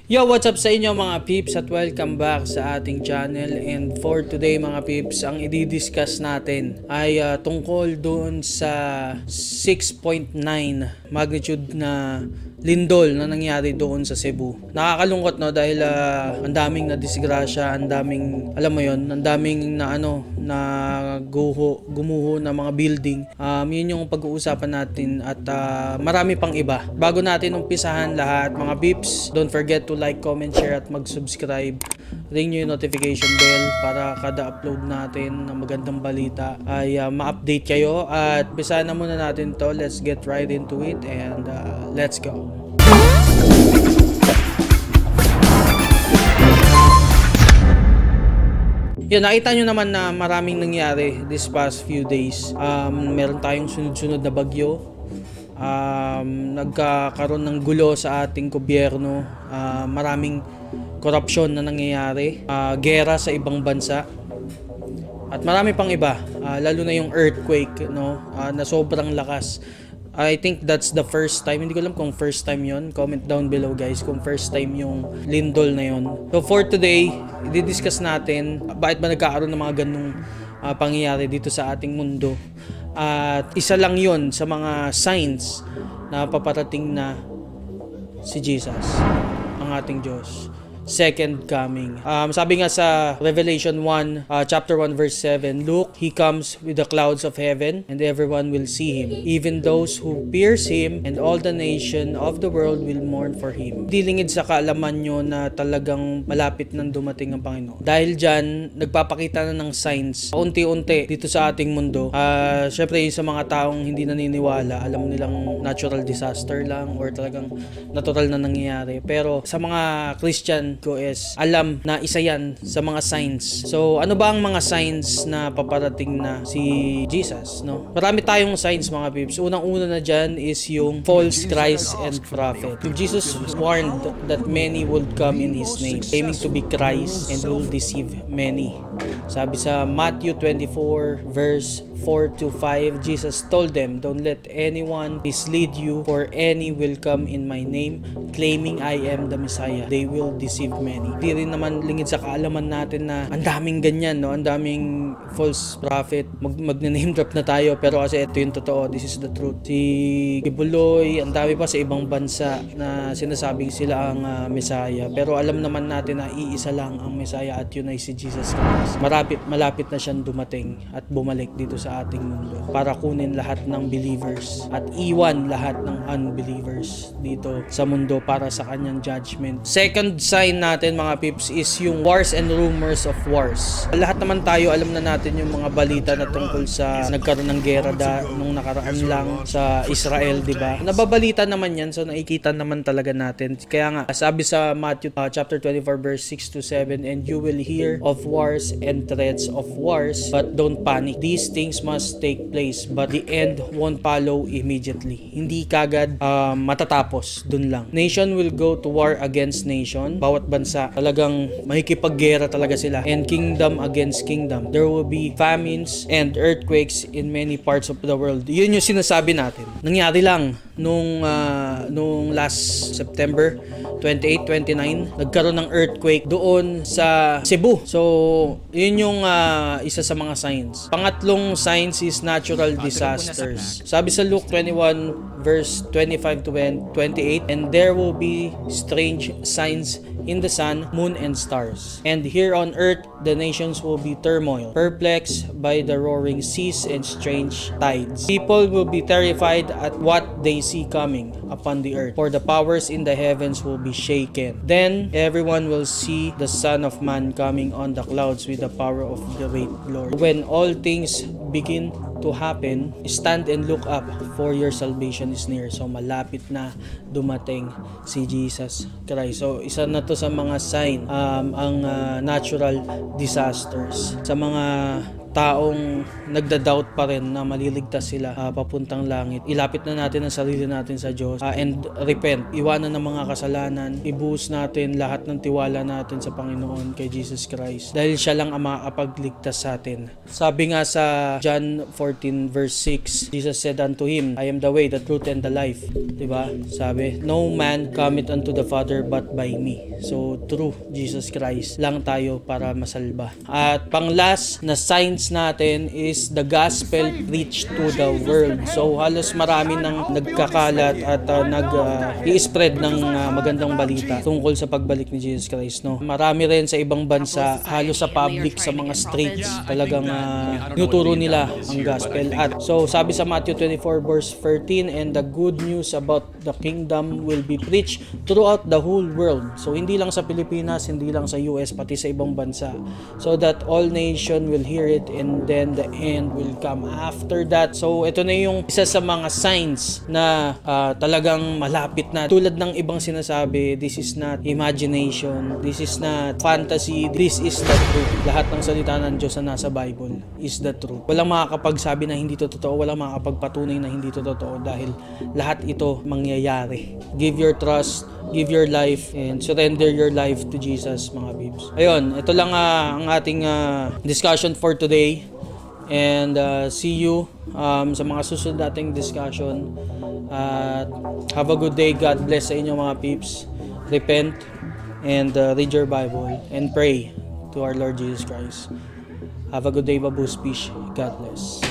Yo, what's up sa inyo mga peeps at welcome back sa ating channel. And for today mga peeps, ang i-discuss natin ay tungkol doon sa 6.9 magnitude na lindol na nangyari doon sa Cebu. Nakakalungkot no dahil ang daming na disgrasya, ang daming alam mo yon, ang daming na gumuho na mga building. Yun yung pag-uusapan natin at marami pang iba. Bago natin umpisahan lahat mga peeps, don't forget to like, comment, share at mag-subscribe. Ring nyo yung notification bell para kada upload natin ng magandang balita ay ma-update kayo. At umpisa na muna natin to. Let's get right into it and let's go. Yun, nakita nyo naman na maraming nangyari this past few days. Meron tayong sunod-sunod na bagyo. Nagkakaroon ng gulo sa ating gobyerno. Maraming korupsyon na nangyayari. Gera sa ibang bansa. At marami pang iba. Lalo na yung earthquake, no? Na sobrang lakas. I think that's the first time. Hindi ko alam kung first time yon. Comment down below guys kung first time yung lindol na yon. So for today, i-discuss natin bakit ba nagkakaroon ng mga ganung pangyayari dito sa ating mundo. At isa lang yon sa mga signs na paparating na si Jesus, ang ating Diyos. Second coming. Sabi nga sa Revelation 1, chapter 1 verse 7, look, he comes with the clouds of heaven and everyone will see him, even those who pierce him, and all the nation of the world will mourn for him. Dilingid sa kaalaman nyo na talagang malapit nang dumating ang Panginoon. Dahil dyan, nagpapakita na ng signs unti-unti dito sa ating mundo. Syempre sa mga taong hindi naniniwala, alam nilang natural disaster lang or talagang natural na nangyayari. Pero sa mga Christian ko is alam na isa yan sa mga signs. So ano ba ang mga signs na paparating na si Jesus, no? Marami tayong signs mga peeps. Unang-una na dyan is yung false Christ and prophet. Jesus warned that many would come in His name, claiming to be Christ, and will deceive many. Sabi sa Matthew 24 verse 4 to 5, Jesus told them, don't let anyone mislead you, for any will come in my name, claiming I am the Messiah. They will deceive many. Di rin naman lingid sa kaalaman natin na ang daming ganyan, no? Ang daming false prophet. Mag-name drop na tayo, pero kasi ito yung totoo. This is the truth. Si Kibuloy, ang dami pa sa ibang bansa na sinasabing sila ang Messiah. Pero alam naman natin na iisa lang ang Messiah at yun ay si Jesus Christ. Malapit na siyang dumating at bumalik dito sa ating mundo para kunin lahat ng believers at iwan lahat ng unbelievers dito sa mundo para sa kanyang judgment. Second sign natin mga peeps is yung wars and rumors of wars. Lahat naman tayo alam na natin yung mga balita na tungkol sa nagkaroon ng gera nung nakaraan lang sa Israel, di ba? Nababalita naman yan, so nakikita naman talaga natin. Kaya nga sabi sa Matthew chapter 24 verse 6 to 7, and you will hear of wars and threats of wars, but don't panic. These things must take place, but the end won't follow immediately. Hindi kagad matatapos dun lang. Nation will go to war against nation. Bawat bansa talagang makikipaggera talaga sila, and kingdom against kingdom. There will be famines and earthquakes in many parts of the world. Yun yung sinasabi natin. Nangyari lang nung last September 28, 29, nagkaroon ng earthquake doon sa Cebu. So, yun yung isa sa mga signs. Pangatlong signs is natural disasters. Sabi sa Luke 21 verse 25 to 28, and there will be strange signs in the sun, moon, and stars. And here on earth, the nations will be turmoil, perplexed by the roaring seas and strange tides. People will be terrified at what they see coming upon the earth, for the powers in the heavens will be shaken. Then everyone will see the Son of Man coming on the clouds with the power of the great Lord. When all things begin to happen, stand and look up, for your salvation is near. So malapit na dumating si Jesus Christ. So isa na to sa mga sign ang natural disasters. Sa mga taong nagda-doubt pa rin na maliligtas sila papuntang langit, ilapit na natin ang sarili natin sa Diyos and repent. Iwanan ng mga kasalanan. Ibuhos natin lahat ng tiwala natin sa Panginoon kay Jesus Christ. Dahil siya lang ang makakapagligtas sa atin. Sabi nga sa John 14 verse 6, Jesus said unto him, I am the way, the truth, and the life. Diba? Sabi, no man cometh unto the Father but by me. So, through Jesus Christ lang tayo para masalba. At pang-last na signs natin is the gospel preached to the world. So, halos marami nang nagkakalat at i-spread ng magandang balita tungkol sa pagbalik ni Jesus Christ. No? Marami rin sa ibang bansa, halos sa public, sa mga streets, talagang tinuturo nila ang gospel. At so, sabi sa Matthew 24 verse 13, and the good news about the kingdom will be preached throughout the whole world. So, hindi lang sa Pilipinas, hindi lang sa US, pati sa ibang bansa. So that all nation will hear it, and then the end will come after that. So, ito na yung isa sa mga signs na talagang malapit na. Tulad ng ibang sinasabi, this is not imagination, this is not fantasy, this is the truth. Lahat ng salita ng Diyos na nasa Bible is the truth. Walang makakapagsabi na hindi to totoo, walang makakapagpatunay na hindi to totoo dahil lahat ito mangyayari. Give your trust, give your life, and surrender your life to Jesus, mga babes. Ayun, ito lang ang ating discussion for today. And see you sa mga susunod nating discussion. Have a good day. God bless sa inyo, mga peeps. Repent and read your Bible and pray to our Lord Jesus Christ. Have a good day, Babu's Fish. God bless.